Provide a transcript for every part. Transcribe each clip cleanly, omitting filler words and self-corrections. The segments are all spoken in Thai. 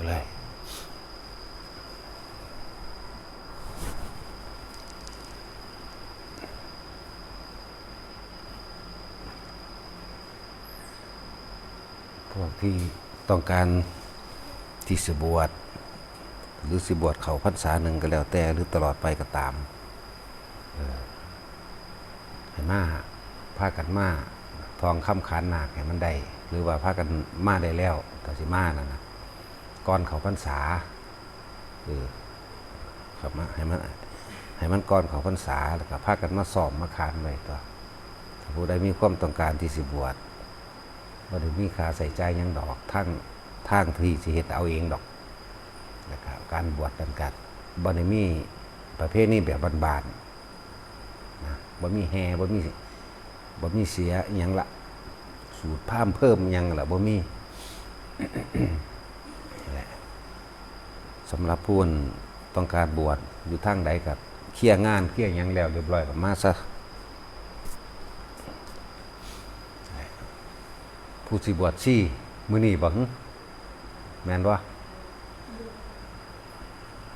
เลยพวกที่ต้องการที่สิบวชหรือสิบวชเขาพรรษาหนึ่งก็แล้วแต่หรือตลอดไปก็ตามให้มาพากันมาทองค้ำขานหนักให้มันได้หรือว่าพากันมาได้แล้วแต่สิมานั่นนะก่อนเขาพรรษาครับมาให้มันก่อนเขาพรรษาแล้วก็พากันมาสอบมาคานไว้ต่อถ้าผู้ใดมีความต้องการที่สิบวชบ่ได้มีค่าใส่ใจยังดอกทางที่สิเฮ็ดเอาเองดอกนะครับการบวชกันบ่ได้มีประเภทนี้แบบบานๆนะบ่มีแห่บ่มีเสียหยังละสูตรพามเพิ่มหยังละบ่มีแหละสำหรับผู้ต้องการบวชอยู่ทางใดก็เคลียร์งานเคลียร์หยังแล้วเรียบร้อยก็มาซะผู้สิบวชซี่มื้อนี้บ่แม่นบ่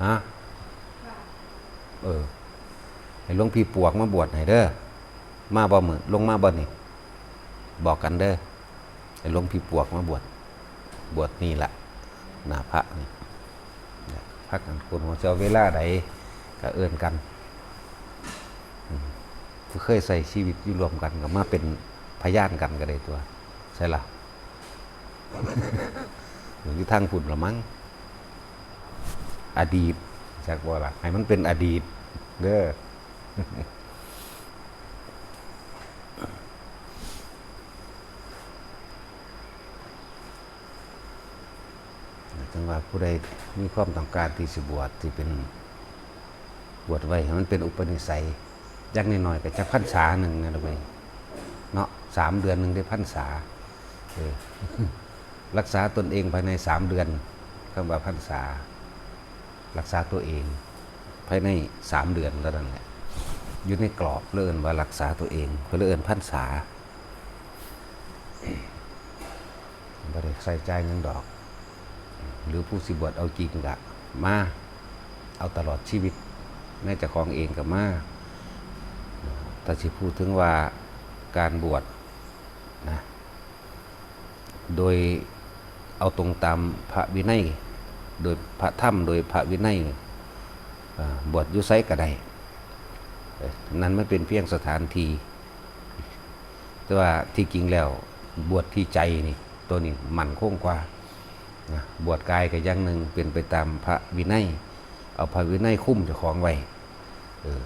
ฮะให้หลวงพี่ปวกมาบวชให้เด้อมาบ่มื้อลงมาบ่นี่บอกกันเด้อให้หลวงพี่ปวกมาบวชนี่ล่ะหน้าพระนี่พักกันคนหัวเจ้าเวลาใดก็เอิ้นกันผู้เคยใส่ชีวิตอยู่รวมกันก็มาเป็นพยานกันก็ได้ตัวใช่ล่ะอยู่ทางฝุ่นละมั้งอดีตจากบ่ล่ะให้มันเป็นอดีตเด้อจังว่าผู้ใดมีความต้องการที่สิบวชที่เป็นบวชไว้ให้มันเป็นอุปนิสัยยักน้อยๆก็จะพรรษาหนึ่งนะเลยเนาะ3 เดือนหนึ่งได้พรรษารักษาตนเองภายใน3 เดือนคำว่าพรรษารักษาตัวเองภายใน3 เดือนแล้วนั่นแหละอยู่ในกรอบเลื่อนว่ารักษาตัวเองเพื่อเลื่อนพรรษาไม่ได้ใส่ใจยังดอกหรือผู้สิบวชเอาจริงกะมาเอาตลอดชีวิตแม้จะของเองกับมาแต่สิพูดถึงว่าการบวชนะโดยเอาตรงตามพระวินัยโดยพระธรรมโดยพระวินัยบวชยุไสก็ได้นั้นไม่เป็นเพียงสถานที่แต่ว่าที่จริงแล้วบวชที่ใจนี่ตัวนี้มั่นคงกว่าบวชกายก็อย่างหนึ่งเป็นไปตามพระวินัยเอาพระวินัยคุ้มเจ้าของไว้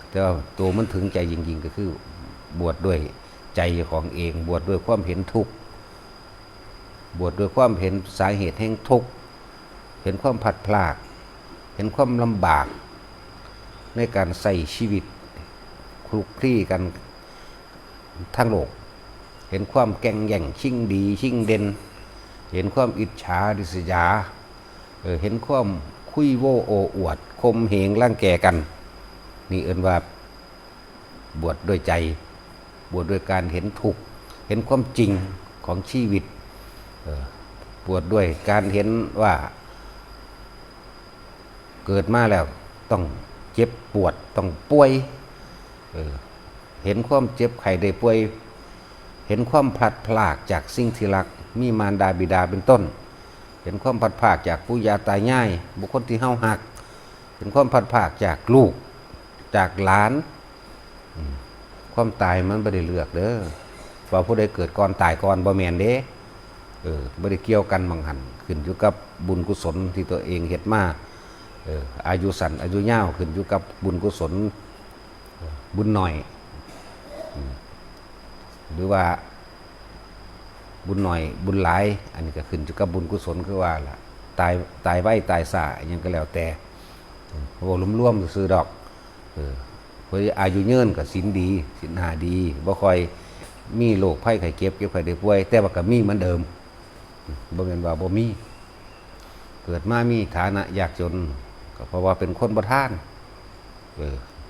แต่ว่าตัวมันถึงใจจริงๆก็คือบวชด้วยใจเจ้าของเองบวชด้วยความเห็นทุกข์บวชด้วยความเห็นสาเหตุแห่งทุกข์เห็นความผัดพลากเห็นความลำบากในการใส่ชีวิตคลุกคลีกันทั้งโลกเห็นความแก่งแย่งชิงดีชิงเด่นเห็นความอิจฉาริษยาเห็นความคุยโว้โอ้อวดคมเหงร่างแก่กันนี่เอิ้นว่าบวชด้วยใจบวชด้วยการเห็นทุกข์เห็นความจริงของชีวิตบวชด้วยการเห็นว่าเกิดมาแล้วต้องเจ็บปวดต้องป่วยเห็นความเจ็บไข้ได้ป่วยเห็นความพลัดพรากจากสิ่งที่รักมีมารดาบิดาเป็นต้นเห็นความพลัดพรากจากปู่ย่าตายายบุคคลที่เฮาฮักเห็นความพลัดพรากจากลูกจากหลานความตายมันบ่ได้เลือกเด้อว่าผู้ใดเกิดก่อนตายก่อนบ่แม่นเด้บ่ได้เกี่ยวกันบางหันขึ้นอยู่กับบุญกุศลที่ตัวเองเฮ็ดมาอายุสั้นอายุยาวขึ้นอยู่กับบุญกุศลบุญหน่อยหรือว่าบุญหน่อยบุญหลายอันนี้ก็ขึ้นอยู่กับบุญกุศลคือว่าล่ะตายไว้ตายซ่ายังก็แล้วแต่โอ้ร่วมๆซื่อดอกเพราะอายุยืนก็ศีลดีศีล5ดีบ่ค่อยมีโรคภัยไข้เจ็บไข้ได้ป่วยแต่ว่าก็มีเหมือนเดิมบ่แม่นว่าบ่มีเกิดมามีฐานะยากจนก็เพราะว่าเป็นคนบ่ทาน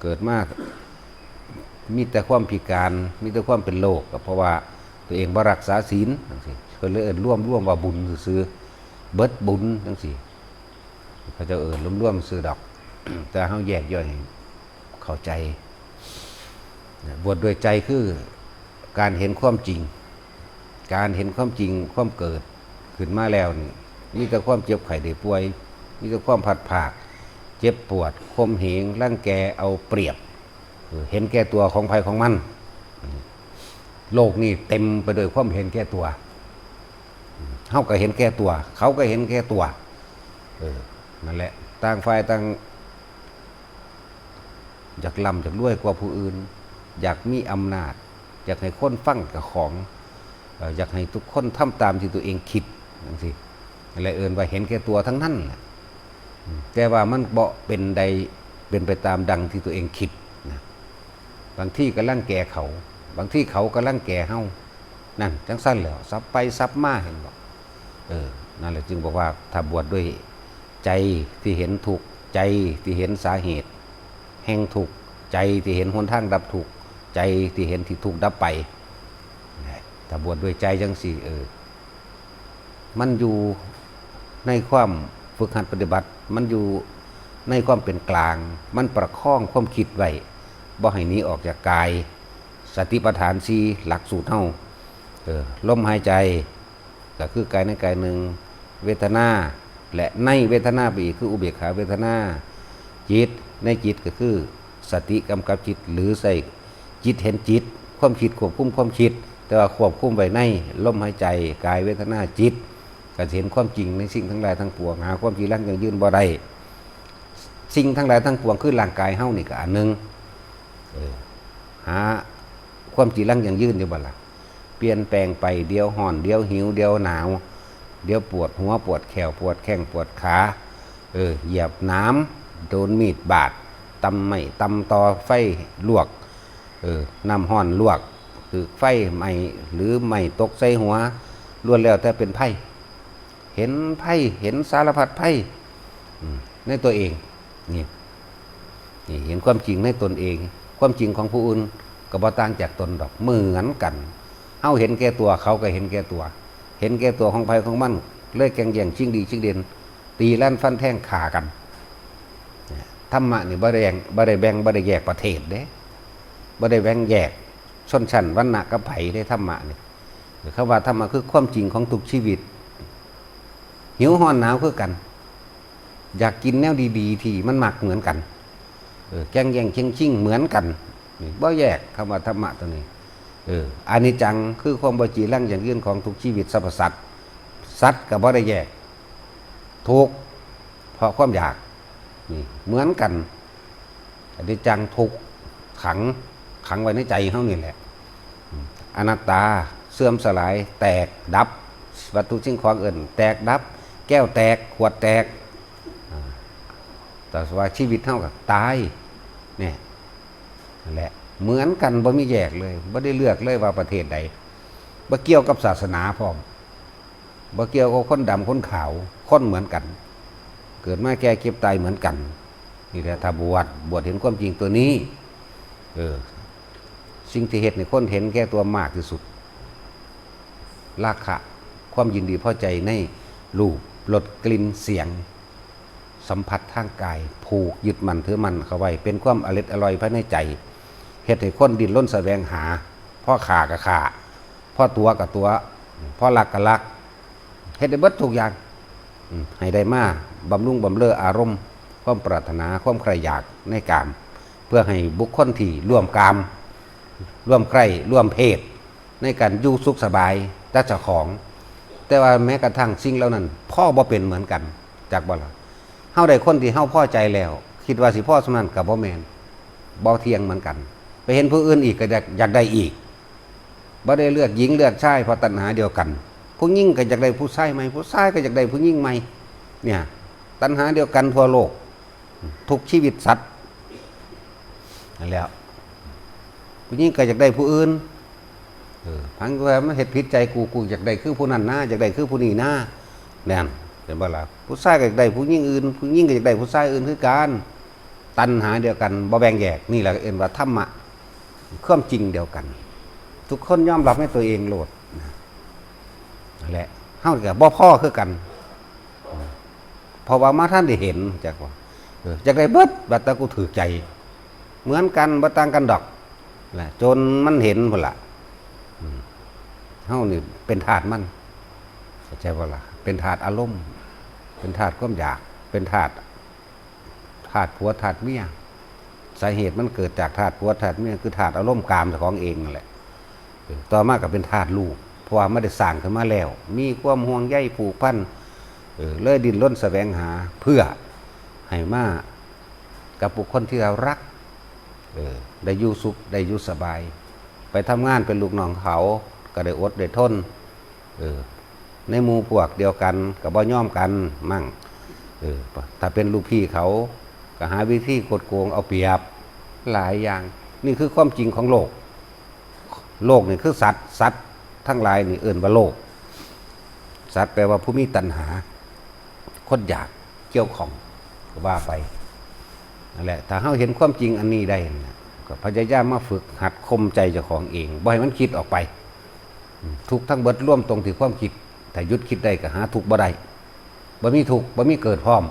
เกิดมามีแต่ความพิการมีแต่ความเป็นโรคก็เพราะว่าตัวเองบ่รักษาศีลจังซี่เพิ่นเลยร่วมว่าบุญซื่อเบิดบุญจังซี่ เขาจะร่วมๆซื้อดอก แต่เฮาแยกย่อยให้เข้าใจบวชด้วยใจคือการเห็นความจริงการเห็นความจริงความเกิดขึ้นมาแล้วนี่มีแต่ความเจ็บไข้ได้ป่วยมีแต่ความผัดผากเจ็บปวดข่มเหงรังแกเอาเปรียบเห็นแก่ตัวของภัยของมันโลกนี่เต็มไปด้วยความเห็นแก่ตัวเฮาก็เห็นแก่ตัวเขาก็เห็นแก่ตัวนั่นแหละต่างฝ่ายต่างอยากร่ำอยากรวยกว่าผู้อื่นอยากมีอำนาจอยากให้คนฟังกับของอยากให้ทุกคนทำตามที่ตัวเองคิดนั่นสิอะไรว่าเห็นแก่ตัวทั้งนั้นแหละแต่ว่ามันบ่เป็นใดเป็นไปตามดังที่ตัวเองคิดนะบางที่ก็ร่างแก่เขาบางที่เขาก็ร่างแก่เฮานั่นจังสั้นแล้วซับไปซับมาเห็นบ่นั่นแหละจึงบอกว่าถ้าบวชด้วยใจที่เห็นทุกข์ใจที่เห็นสาเหตุแห่งทุกข์ใจที่เห็นหนทางดับทุกข์ใจที่เห็นที่ทุกข์ดับไปถ้าบวชด้วยใจจังสี่มันอยู่ในความฝึกหัดปฏิบัติมันอยู่ในความเป็นกลางมันประคองความคิดไว้บ่ให้หนีออกจากกายสติปัฏฐานสี่หลักสูตรเฮาลมหายใจก็คือกายในกายหนึ่งเวทนาและในเวทนาไปอีกคืออุเบกขาเวทนาจิตในจิตก็คือสติกำกับจิตหรือใส่จิตเห็นจิตความคิดควบคุมความคิดแต่ว่าควบคุมไว้ในลมหายใจกายเวทนาจิตก็เห็นความจริงในสิ่งทั้งหลายทั้งปวงหาความจริงแล้วยังยืนบ่ได้สิ่งทั้งหลายทั้งปวงคือร่างกายเฮานี่ก็อันนึงหาความจริงแล้วยังยืนอยู่บ่ล่ะเปลี่ยนแปลงไปเดี๋ยวห่อนเดี๋ยวหิวเดี๋ยวหนาวเดี๋ยวปวดหัวปวดแขวปวดแข้งปวดขาเหยียบน้ำโดนมีดบาดตำไม้ตำตอไฟลวกน้ำห่อนลวกคือไฟไหม้หรือไหม้ตกใส่หัวล้วนแล้วแต่เป็นไผ่เห็นไผ่เห็นสารพัดไผ่ในตัวเองนี่เห็นความจริงในตนเองความจริงของผู้อื่นก็บ่ต่างจากตนดอกเหมือนกันเฮาเห็นแก่ตัวเขาก็เห็นแก่ตัวเห็นแก่ตัวของไผ่ของมันเลยแข่งแย่งชิงดีชิงเด่นตีลั่นฟันแท่งขากันธรรมะนี่บ่ได้แบ่งบ่ได้แยกประเทศเด้บ่ได้แบ่งแยกชนชั้นวรรณะกับไผได้ธรรมะนี่เขาว่าธรรมะคือความจริงของทุกชีวิตหิวห้อนหนาวคือกันอยากกินแนวดีๆที่มันมักเหมือนกันแข่งแย่งชิงเหมือนกันนี่บ่แยกคำว่าธรรมะตัวนี้อานิจจังคือความบ่จีรังอย่างยืนของทุกชีวิตสรรพสัตว์สัตว์กับบ่ได้แยกทุกเพราะความอยากนี่เหมือนกันอานิจจังทุกขังไว้ในใจเฮานี่แหละอนัตตาเสื่อมสลายแตกดับวัตถุสิ่งของอื่นแตกดับแก้วแตกขวดแตกแต่ว่าชีวิตเฮาก็ตายเนี่ยนั่นแหละเหมือนกันบ่มีแยกเลยบ่ได้เลือกเลยว่าประเทศใดบ่เกี่ยวกับศาสนาพร้อมบ่เกี่ยวกับคนดำคนขาวคนเหมือนกันเกิดมาแก่เก็บตายเหมือนกันนี่แหละถ้าบวชเห็นความจริงตัวนี้สิ่งที่เฮ็ดให้คนเห็นแก่ตัวมากที่สุดราคะความยินดีพอใจในรูปรสกลิ่นเสียงสัมผัสทางกายผูกยึดมั่นถือมั่นเข้าไว้เป็นความอร่อยภายในใจเฮ็ดให้คนดิ้นรนแสวงหาพ่อขากับขาพ่อตัวกับตัวพ่อรักกับรักเฮ็ดได้เบิดทุกอย่างให้ได้มาบำรุงบำเรออารมณ์ความปรารถนาความใคร่อยากในกามเพื่อให้บุคคลที่ร่วมกามร่วมใคร่ร่วมเพศในการอยู่สุขสบายแต่เจ้าของแต่ว่าแม้กระทั่งสิ่งเหล่านั้นพ่อบ่เป็นเหมือนกันจากบ่ล่ะเฮาได้คนที่เฮาพอใจแล้วคิดว่าสิพ่อสำนั้นกับบ่แม่นบ่เที่ยงเหมือนกันไปเห็นผู้อื่นอีกก็อยากได้อีกบ่ได้เลือกหญิงเลือกชายเพราะตัณหาเดียวกันผู้หญิงก็อยากได้ผู้ชายใหม่ผู้ชายก็อยากได้ผู้หญิงใหม่เนี่ยตัณหาเดียวกันทั่วโลกทุกชีวิตสัตว์นั่นแหละผู้หญิงก็อยากได้ผู้อื่นพังว่ามันเฮ็ดผิดใจกูอยากได้คือผู้นั้นนะอยากได้คือผู้นี้นะแน่นเป็นบ่ล่ะผู้ชายก็อยากได้ผู้หญิงอื่นผู้หญิงก็อยากได้ผู้ชายอื่นคือกันตัณหาเดียวกันบ่แบ่งแยกนี่แหละเอ็นว่าธรรมะความจริงเดียวกันทุกคนยอมรับในตัวเองโลดนั่นแหละเฮาก็บ่พอคือกัน เพราะว่ามาท่านได้เห็นจักว่าจักได้เบิดบัดตะกูถือใจเหมือนกันบ่ต่างกันดอกแหละจนมันเห็นพุ่นล่ะเฮานี่เป็นธาตุมันเข้าใจบ่ล่ะเป็นธาตุอารมณ์เป็นธาตุความอยากเป็นธาตุผัวธาตุเมียสาเหตุมันเกิดจากธาตุผัวธาตุเมียคือธาตุอารมณ์กามเจ้าของเองนั่นแหละต่อมาก็เป็นธาตุลูกเพราะว่าไม่ได้สร้างขึ้นมาแล้วมีความห่วงใยผูกพันเลยดิ้นรนแสวงหาเพื่อให้มากับบุคคลที่เรารักได้อยู่สุขได้อยู่สบายไปทำงานเป็นลูกน้องเขาก็ได้อดได้ทนในหมู่พวกเดียวกันกับบ่ย่อมกันมั่งถ้าเป็นลูกพี่เขาก็หาวิธีกดโกงเอาเปรียบหลายอย่างนี่คือความจริงของโลกนี่คือสัตว์ทั้งหลายนี่เอิ่นว่าโลกสัตว์แปลว่าผู้มีตัณหาคนอยากเกี่ยวของก็ว่าไปนั่นแหละถ้าเราเห็นความจริงอันนี้ได้ก็พยายามมาฝึกหัดคมใจเจ้าของเองบ่ให้มันคิดออกไปทุกทั้งเบิดร่วมตรงที่ความคิดแต่ยุดคิดได้ก็หาทุกบ่ได้บ่มีทุกบ่มีเกิดพร้อม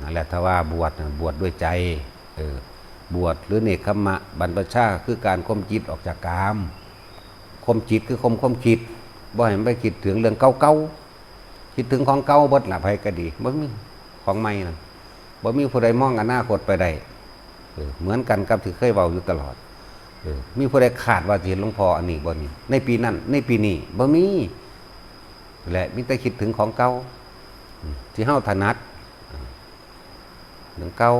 นั่นแหละถ้าว่าบวชด้วยใจบวชหรือเนกขมะบรรพชาคือการข่มจิตออกจากกามข่มจิตคือข่มคิดบ่ให้มันไปคิดถึงเรื่องเก่าๆคิดถึงของเก่าเบิดละไผก็ดีบ่มีของใหม่นั่นบ่มีผู้ใดมองอนาคตไปได้เหมือนกันกับที่เคยเว้าอยู่ตลอดมีผู้ใดขาดว่าจะเห็นหลวงพ่ออันนี้บ่นี่ในปีนั้นในปีนี้บ่มีและมีแต่คิดถึงของเก่าที่เฮาถนัดเรื่องเก่า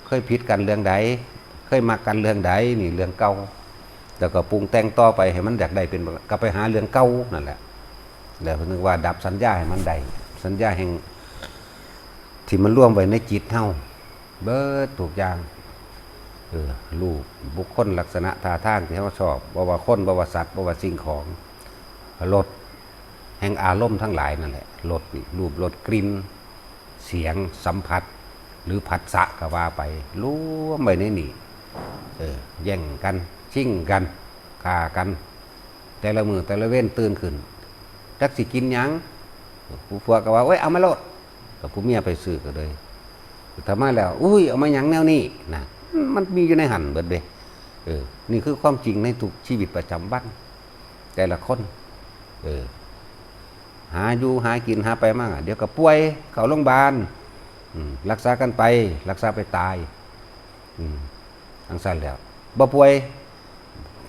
เคยผิดกันเรื่องใดเคยมักกันเรื่องใดนี่เรื่องเก่าแล้วก็ปรุงแต่งต่อไปให้มันอยากได้เป็นก็ไปหาเรื่องเก่านั่นแหละแล้วนึกว่าดับสัญญาให้มันได้สัญญาแห่งที่มันร่วมไว้ในจิตเฮาเบิดทุกอย่างรูปบุคคลลักษณะท่าทางที่เฮาชอบบ่ว่าคนบ่ว่าสัตว์บ่ว่าสิ่งของรสแห่งอารมณ์ทั้งหลายนั่นแหละรสนี่รูปรสกลิ่นเสียงสัมผัสหรือผัสสะก็ว่าไปรวมไว้ในนี่แย่งกันชิ่งกันฆ่ากันแต่ละมือแต่ละเว้นตื่นขึ้นจักสิกินหยังผู้ผัวก็ว่าโอ้ยเอามาโลดกับผู้เมียไปซื้อก็เลยทำมาแล้วอุ้ยเอามาหยังแนวนี้นะมันมีอยู่ในหันเบิดเด้นี่คือความจริงในทุกชีวิตประจำวันแต่ละคนหาอยู่หากินหาไปมากเดี๋ยวก็ป่วยเข้าโรงพยาบาลรักษากันไปรักษาไปตายทั้งสั้นแล้วบ่ป่วย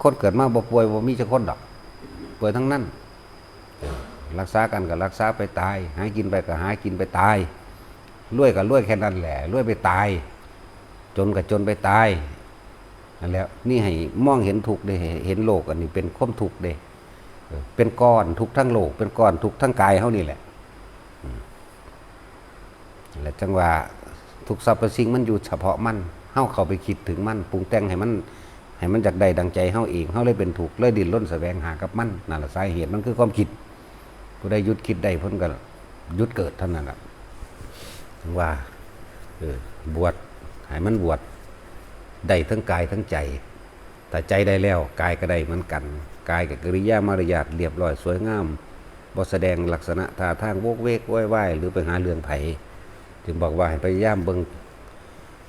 คนเกิดมาบ่ป่วยบ่มีจักคนดอกป่วยทั้งนั้นรักษากันก็รักษาไปตายหากินไปก็หากินไปตายรวยก็รวยแค่นั้นแหละรวยไปตายจนก็จนไปตายนั่นแหละนี่ให้มองเห็นทุกข์ได้เห็นโลกอันนี้เป็นความทุกข์เด้เป็นก้อนทุกข์ทั้งโลกเป็นก้อนทุกข์ทั้งกายเฮานี่แหละและจังว่าทุกสรรพสิ่งมันอยู่เฉพาะมันเฮาเข้าไปคิดถึงมันปรุงแต่งให้มันจากใดดังใจเฮาเองเฮาเลยเป็นทุกข์เลยดิ้นรนแสวงหากับมันนั่นแหละสาเหตุมันคือความคิดผู้ใดหยุดคิดได้เพิ่นก็หยุดเกิดเท่านั้นแหละถึงว่าบวชให้มันบวชได้ทั้งกายทั้งใจแต่ใจได้แล้วกายก็ได้เหมือนกันกายกับกิริยามารยาทเรียบร้อยสวยงามบ่แสดงลักษณะท่าทางโวกเวกว้ายหรือไปหาเรื่องไผจึงบอกว่าให้พยายามเบิ่ง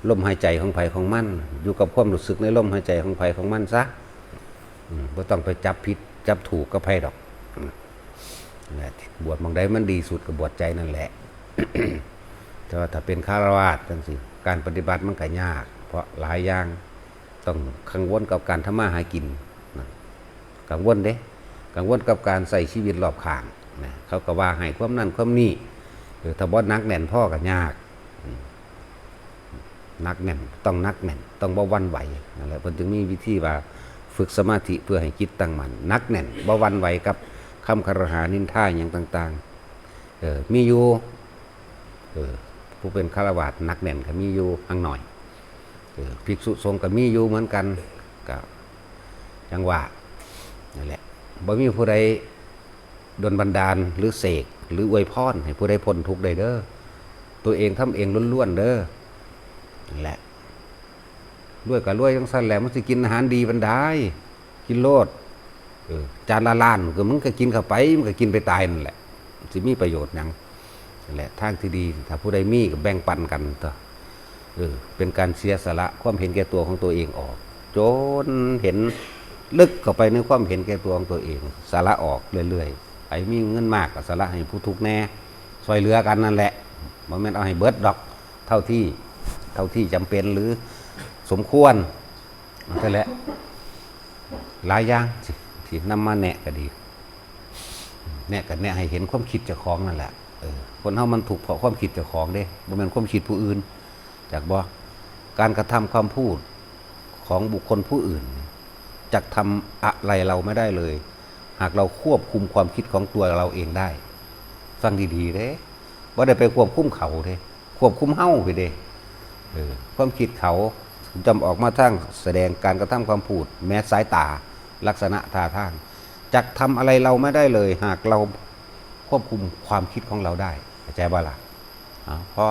ลมหายใจของไผของมันอยู่กับความรู้สึกในลมหายใจของไผของมันซะบ่ต้องไปจับผิดจับถูกกับไผดอกบวชบางใดมันดีสุดกับบวชใจนั่นแหละ แต่ว่าถ้าเป็นฆราวาสจังซี่การปฏิบัติมันก็ยากเพราะหลายอย่างต้องกังวลกับการทำมาหากินกังวลเด้กังวลกับการใส่ชีวิตรอบข้างเขาก็ว่าให้ความนั่นความนี่ถ้าบ่นักแน่นพ่อก็ยากนักแน่นต้องนักแน่นต้องบ่หวั่นไหวนั่นแหละเพิ่นจึงมีวิธีว่าฝึกสมาธิเพื่อให้จิตตั้งมั่นนักแน่นบ่หวั่นไหวกับคำคารหานินทาอย่างต่างๆมีอยู่ผู้เป็นฆราวาสนักแน่นก็มีอยู่ห่างหน่อยภิกษุสงฆ์ก็มีอยู่เหมือนกันก็จังว่านั่นแหละบ่มีผู้ใดดลบันดาลหรือเสกหรืออวยพรให้ผู้ใดพ้นทุกข์ได้เด้อตัวเองทำเองล้วนๆเด้อนั่นแหละรวยก็รวยจังซั่นแหละมันสิกินอาหารดีบันไดกินโลดจานละล้านก็มึงก็กินเข้าไปมึงก็กินไปตายนั่นแหละสิมีประโยชน์หยัง นั่นแหละทางที่ดีถ้าผู้ใดมีก็แบ่งปันกันต่อเป็นการเสียสละความเห็นแก่ตัวของตัวเองออกจนเห็นลึกเข้าไปในความเห็นแก่ตัวของตัวเองสละออกเรื่อยๆไอ้มีเงินมากก็สละให้ผู้ทุกข์แน่ช่วยเหลือกันนั่นแหละบ่แม่นเอาให้เบิดดอกเท่าที่จำเป็นหรือสมควรนั่นแหละหลายอย่างที่นำมาแนะก็ดีแนะกันแนะให้เห็นความคิดเจ้าของนั่นแหละคนเฮามันถูกเพราะความคิดเจ้าของเด้บ่แม่นความคิดผู้อื่นจากบ่การกระทำความพูดของบุคคลผู้อื่นจักทำอะไรเราไม่ได้เลยหากเราควบคุมความคิดของตัวเราเองได้ฟังดีๆเด้บ่ได้ไปควบคุมเขาเด้ควบคุมเฮาไปเด้ความคิดเขาจำออกมาทางแสดงการกระทำความพูดแม้สายตาลักษณะท่าทางจักทำอะไรเราไม่ได้เลยหากเราควบคุมความคิดของเราได้เข้าใจบ่ล่ะพอ